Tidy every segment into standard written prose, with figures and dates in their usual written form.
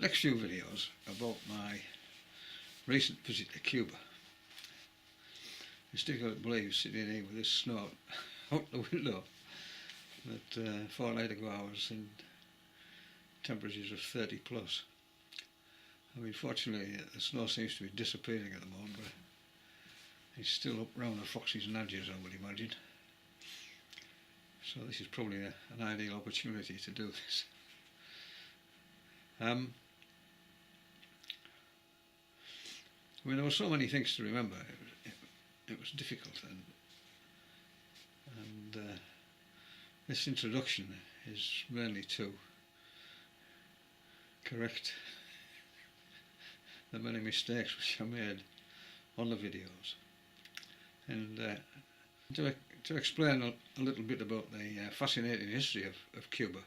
next few videos about my recent visit to Cuba. It's difficult to believe sitting here with this snow out the window that 4 nights ago I was in temperatures of 30 plus. I mean, fortunately the snow seems to be disappearing at the moment, but it's still up round the foxes and edges, I would imagine. So this is probably an ideal opportunity to do this. I mean, there were so many things to remember. It was difficult, and this introduction is mainly to correct the many mistakes which I made on the videos, and to explain a little bit about the fascinating history of Cuba,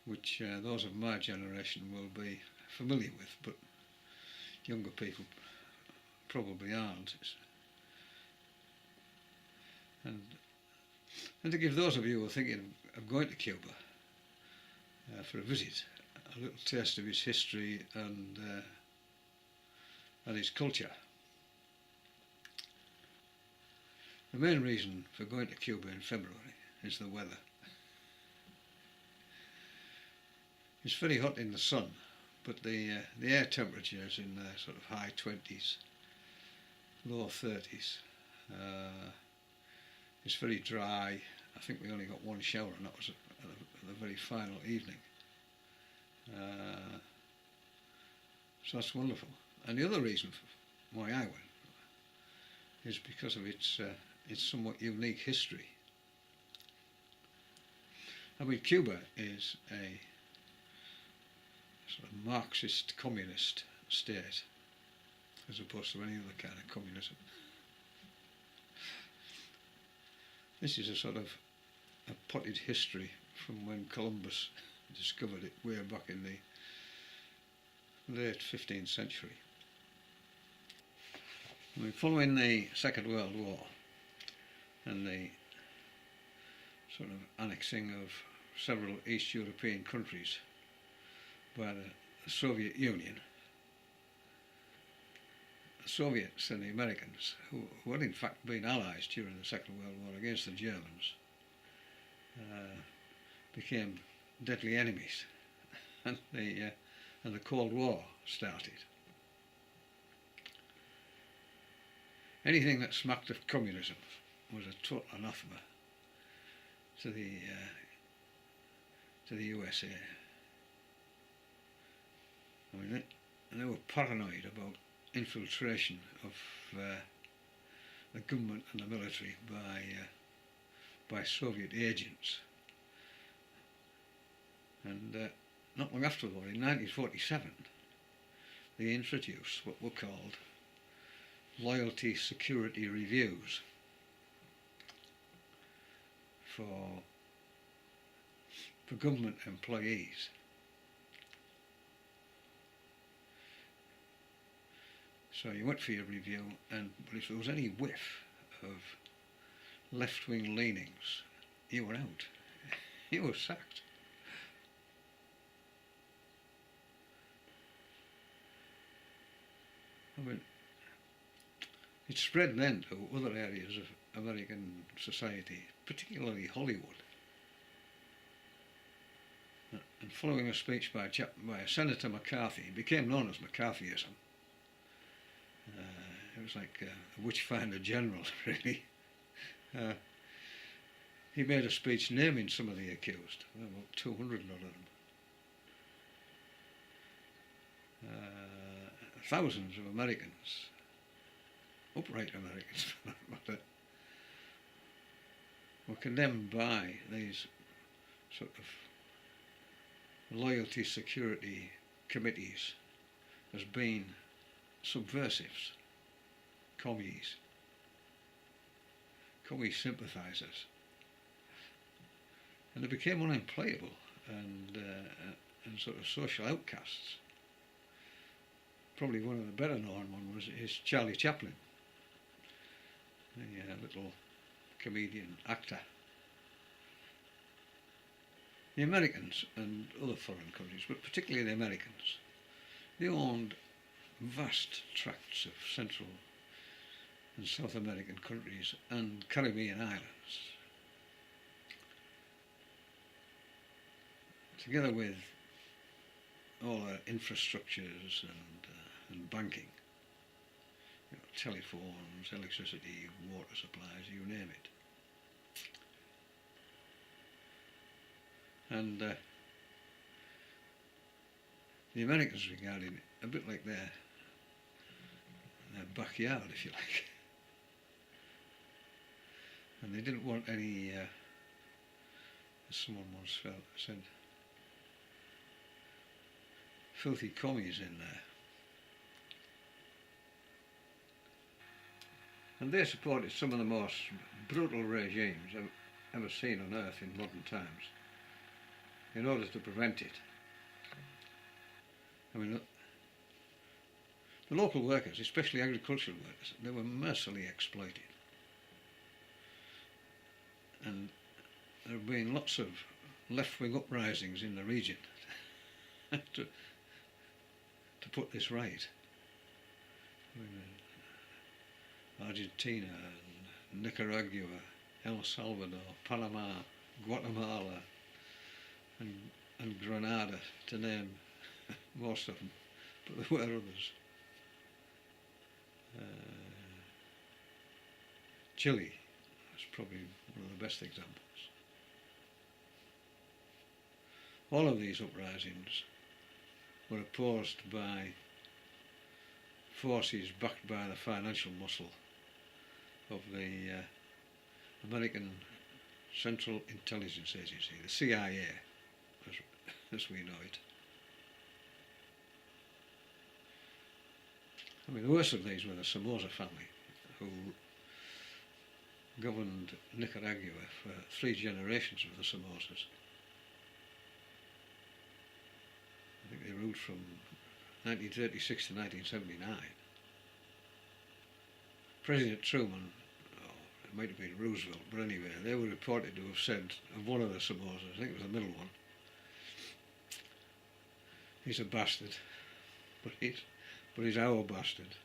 which those of my generation will be familiar with, but younger people probably aren't. And to give those of you who are thinking of going to Cuba for a visit, a little taste of its history and its culture. The main reason for going to Cuba in February is the weather. It's very hot in the sun, but the air temperature is in the sort of high 20s, low 30s. It's very dry. I think we only got one shower, and that was at the very final evening. So that's wonderful. And the other reason for why I went is because of its somewhat unique history. I mean, Cuba is a sort of Marxist communist state, as opposed to any other kind of communism. This is a sort of a potted history from when Columbus discovered it way back in the late 15th century. I mean, following the Second World War and the sort of annexing of several East European countries by the Soviet Union, the Soviets and the Americans, who had in fact been allies during the Second World War against the Germans, became deadly enemies, and the Cold War started. Anything that smacked of communism was a total anathema to the USA. I mean, they were paranoid about infiltration of the government and the military by Soviet agents. And not long after the war, in 1947, they introduced what were called loyalty security reviews for government employees. So you went for your review, but if there was any whiff of left-wing leanings, you were out. You were sacked. I mean, it spread then to other areas of American society, particularly Hollywood. And following a speech by Senator McCarthy, it became known as McCarthyism. It was like a witchfinder general, really. He made a speech naming some of the accused, about 200 of them. Thousands of Americans, upright Americans for that matter, were condemned by these sort of loyalty security committees as being subversives, commies sympathisers, and they became unemployable and sort of social outcasts. Probably one of the better known one is Charlie Chaplin, the little comedian actor. The Americans and other foreign countries, but particularly the Americans, They owned vast tracts of Central and South American countries and Caribbean islands, together with all our infrastructures and banking, telephones, electricity, water supplies, you name it. And the Americans regarded it a bit like their backyard, if you like. And they didn't want any, as someone once said, filthy commies in there. And they supported some of the most brutal regimes ever seen on earth in modern times in order to prevent it. I mean, the local workers, especially agricultural workers, they were mercilessly exploited. And there have been lots of left-wing uprisings in the region to put this right. I mean, Argentina, Nicaragua, El Salvador, Panama, Guatemala, and Grenada, to name most of them, but there were others. Chile is probably one of the best examples. All of these uprisings were opposed by forces backed by the financial muscle of the American Central Intelligence Agency, the CIA, as we know it. I mean, the worst of these were the Somoza family, who governed Nicaragua for 3 generations of the Somozas. I think they ruled from 1936 to 1979. President Truman, it might have been Roosevelt, but anyway, they were reported to have said of one of the Somozas, I think it was the middle one, he's a bastard, but he's our bastard.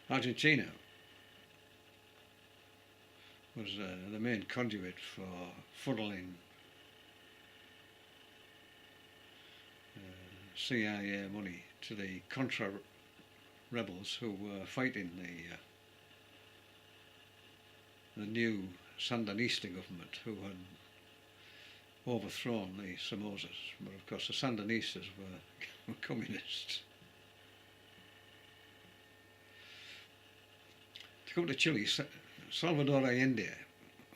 Argentina was the main conduit for funneling CIA money to the Contra rebels who were fighting the new Sandinista government, who had overthrown the Somozas. But of course the Sandinistas were communists. To come to Chile, Salvador Allende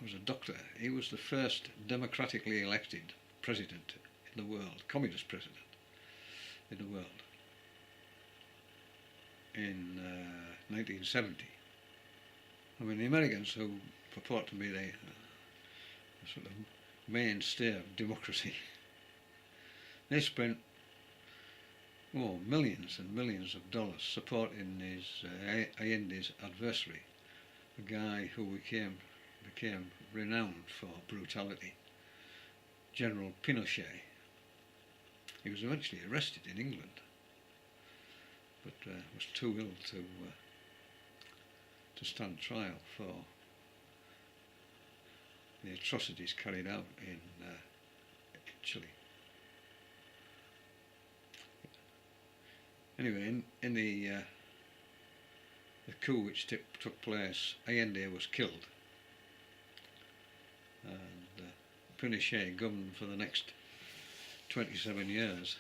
was a doctor. He was the first democratically elected president in the world, communist president in the world, in 1970. I mean, the Americans, who purport to be the sort of mainstay of democracy, they spent millions and millions of dollars supporting Allende's adversary, a guy who became renowned for brutality, General Pinochet. He was eventually arrested in England, but was too ill to stand trial for the atrocities carried out in Chile. Anyway, in the coup which took place, Allende was killed, and Pinochet governed for the next 27 years.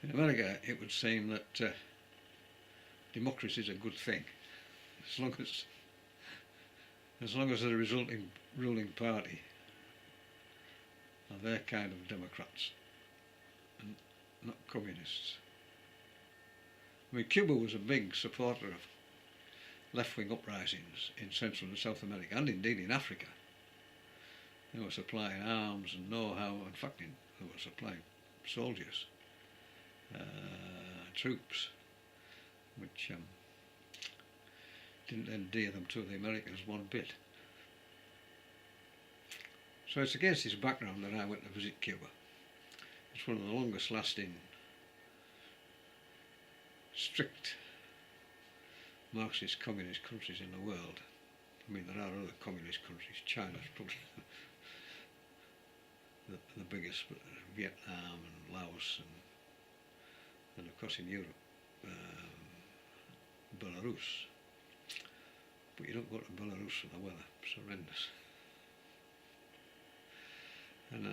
In America, it would seem that democracy is a good thing, as long as the resulting ruling party are their kind of Democrats and not communists. I mean, Cuba was a big supporter of left-wing uprisings in Central and South America, and indeed in Africa. They were supplying arms and know-how. In fact, they were supplying soldiers, troops, which didn't endear them to the Americans one bit. So it's against this background that I went to visit Cuba. It's one of the longest lasting strict Marxist communist countries in the world. I mean, there are other communist countries. China's probably the biggest, but Vietnam and Laos and of course in Europe, Belarus. But you don't go to Belarus for the weather, it's horrendous. And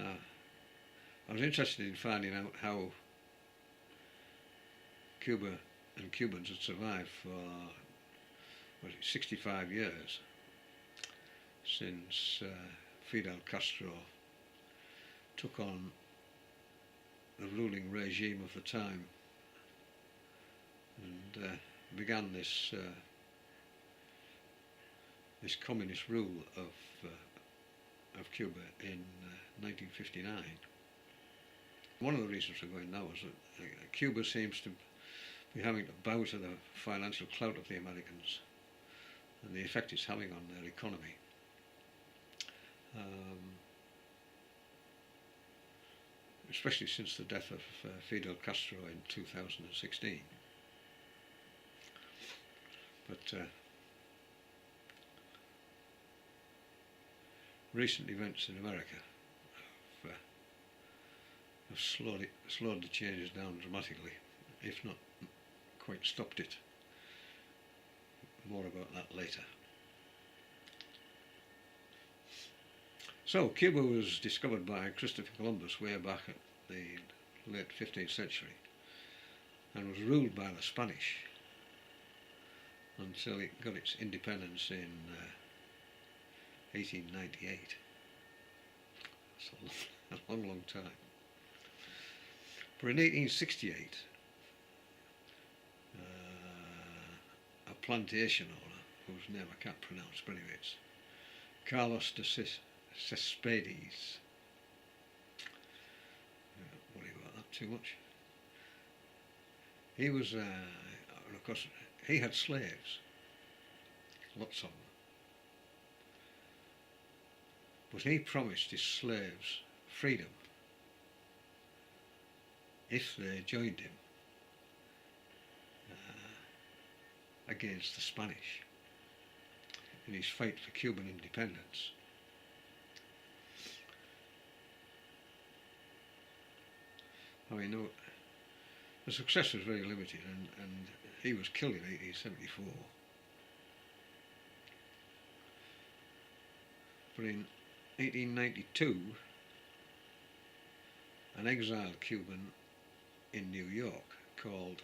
I was interested in finding out how Cuba and Cubans had survived for 65 years since Fidel Castro took on the ruling regime of the time and began this this communist rule of Cuba in 1959. One of the reasons for going now is that Cuba seems to be having to bow to the financial clout of the Americans and the effect it's having on their economy. Especially since the death of Fidel Castro in 2016. But recent events in America have slowed the changes down dramatically, if not quite stopped it. More about that later. So, Cuba was discovered by Christopher Columbus way back at the late 15th century and was ruled by the Spanish until it got its independence in 1898. It's a long, long time. But in 1868, a plantation owner, whose name I can't pronounce, but anyway, it's Carlos de Cespedes. Don't worry about that too much. He was, of course, he had slaves, lots of them. But he promised his slaves freedom if they joined him against the Spanish in his fight for Cuban independence. I mean, the success was very limited, and he was killed in 1874. But in 1892, an exiled Cuban in New York called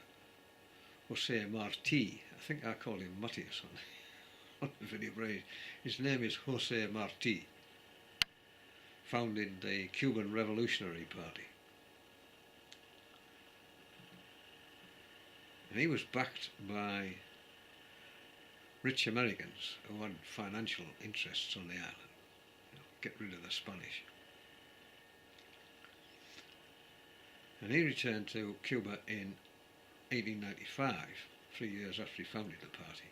Jose Marti, I think I called him Matias on the video, but his name is Jose Marti, founded the Cuban Revolutionary Party. And he was backed by rich Americans who had financial interests on the island. Get rid of the Spanish. And he returned to Cuba in 1895, 3 years after he founded the party.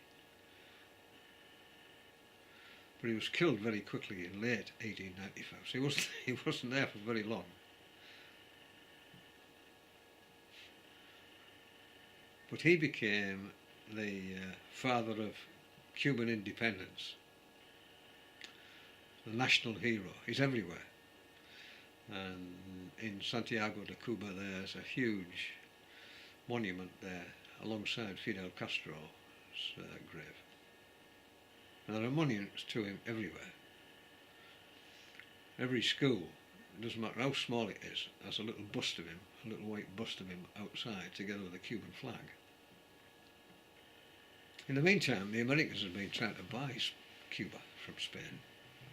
But he was killed very quickly in late 1895, so he wasn't there for very long. But he became the father of Cuban independence, the national hero. He's everywhere. And in Santiago de Cuba there's a huge monument there alongside Fidel Castro's grave. And there are monuments to him everywhere. Every school, it doesn't matter how small it is, has a little bust of him, a little white bust of him outside together with the Cuban flag. In the meantime, the Americans had been trying to buy Cuba from Spain.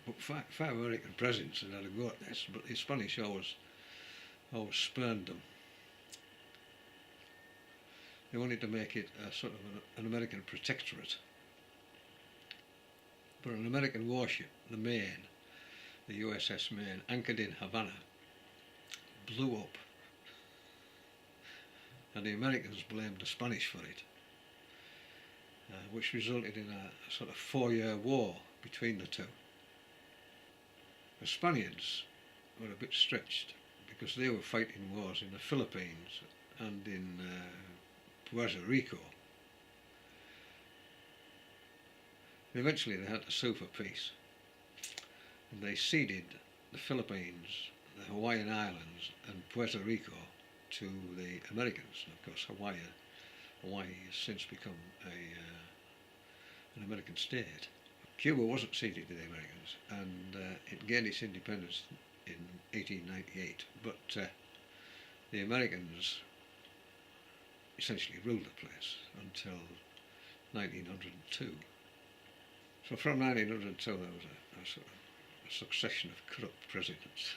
But five American presidents had had a go at this, but the Spanish always spurned them. They wanted to make it a sort of an American protectorate. But an American warship, the Maine, the USS Maine, anchored in Havana, blew up. And the Americans blamed the Spanish for it, which resulted in a sort of 4-year war between the two. The Spaniards were a bit stretched because they were fighting wars in the Philippines and in Puerto Rico. Eventually they had to sue for peace, and they ceded the Philippines, the Hawaiian Islands and Puerto Rico to the Americans. And of course Hawaii has since become an American state. Cuba wasn't ceded to the Americans, and it gained its independence in 1898, but the Americans essentially ruled the place until 1902. So from 1902 there was a sort of a succession of corrupt presidents,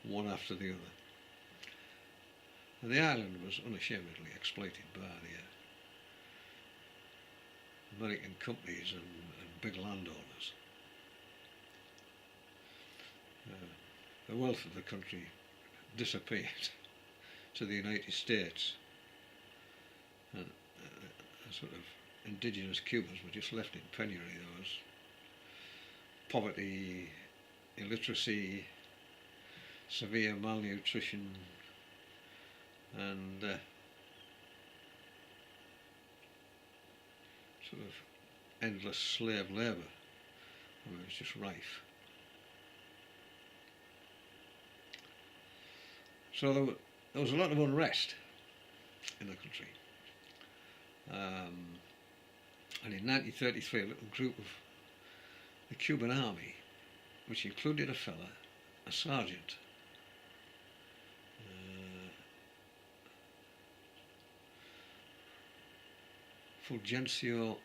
one after the other. And the island was unashamedly exploited by the American companies and big landowners. The wealth of the country disappeared to the United States, and sort of indigenous Cubans were just left in penury. There was poverty, illiteracy, severe malnutrition, and sort of endless slave labour. I mean, it was just rife. So there was a lot of unrest in the country. And in 1933 a little group of the Cuban army, which included a sergeant, Fulgencio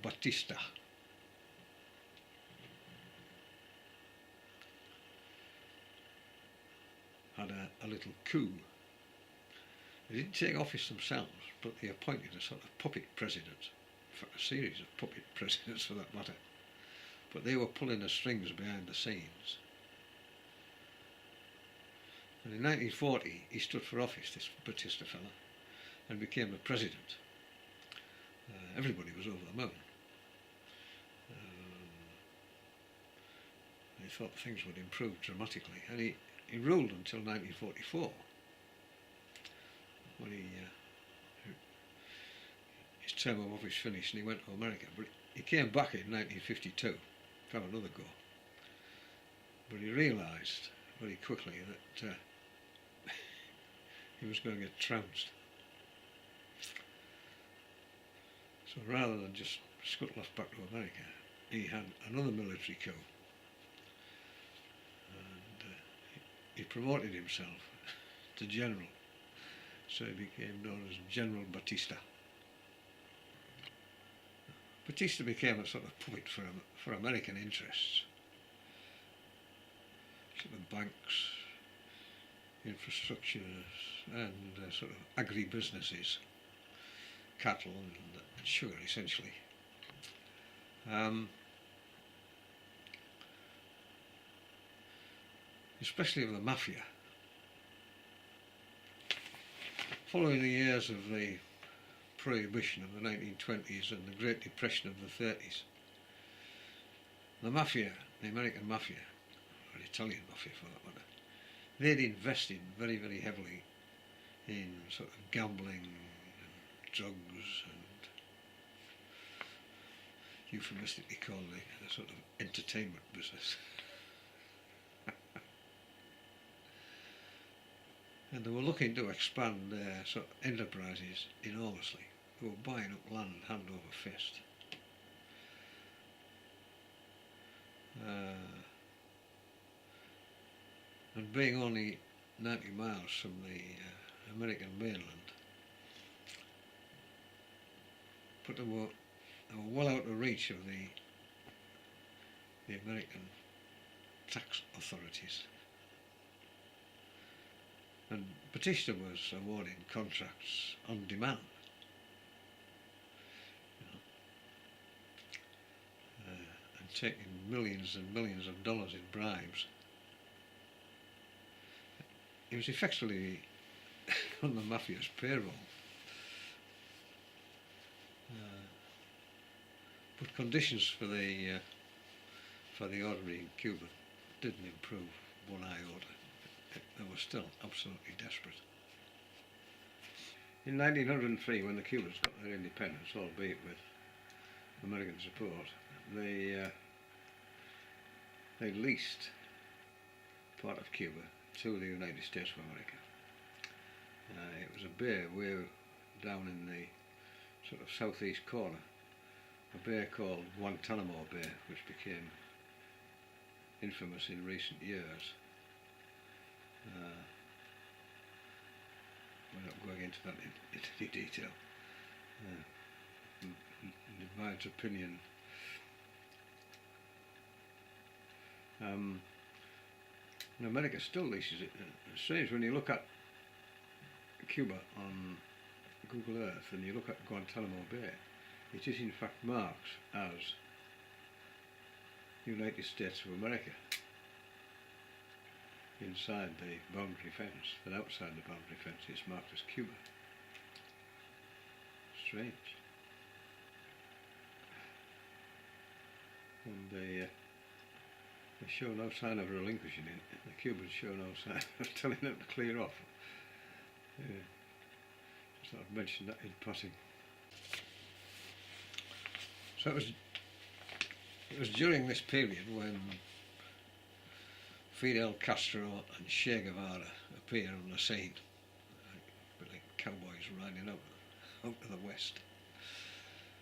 Batista, had a little coup. They didn't take office themselves, but they appointed a sort of puppet president, a series of puppet presidents for that matter. But they were pulling the strings behind the scenes. And in 1940 he stood for office, this Batista fella, and became the president. Everybody was over the moon. They thought things would improve dramatically, and he ruled until 1944, when his term of office finished and he went to America. But he came back in 1952 to have another go. But he realised very quickly that he was going to get trounced. So rather than just scuttle off back to America, he had another military coup. He promoted himself to general, so he became known as General Batista. Batista became a sort of puppet for American interests, sort of banks, infrastructures, and sort of agri-businesses, cattle and sugar essentially. Especially of the mafia. Following the years of the Prohibition of the 1920s and the Great Depression of the 30s, the mafia, the American mafia, or Italian mafia for that matter, they'd invested very, very heavily in sort of gambling and drugs and euphemistically called the sort of entertainment business. And they were looking to expand their sort of enterprises enormously. They were buying up land hand over fist. And being only 90 miles from the American mainland, but they were well out of reach of the American tax authorities. And Batista was awarding contracts on demand. And taking millions and millions of dollars in bribes. He was effectively on the mafia's payroll. But conditions for the for the ordinary in Cuba didn't improve one iota. They were still absolutely desperate. In 1903, when the Cubans got their independence, albeit with American support, they leased part of Cuba to the United States of America. It was a bay way down in the sort of southeast corner, a bay called Guantanamo Bay, which became infamous in recent years. We're not going into that in any detail. In my opinion, and America still leases it. It's strange when you look at Cuba on Google Earth and you look at Guantanamo Bay, it is in fact marked as United States of America inside the boundary fence, and outside the boundary fence it's marked as Cuba. Strange. And they show no sign of relinquishing it. The Cubans show no sign of telling them to clear off. Just I've mentioned that in passing. So it was during this period when Fidel Castro and Che Guevara appear on the scene, like cowboys riding out of the West.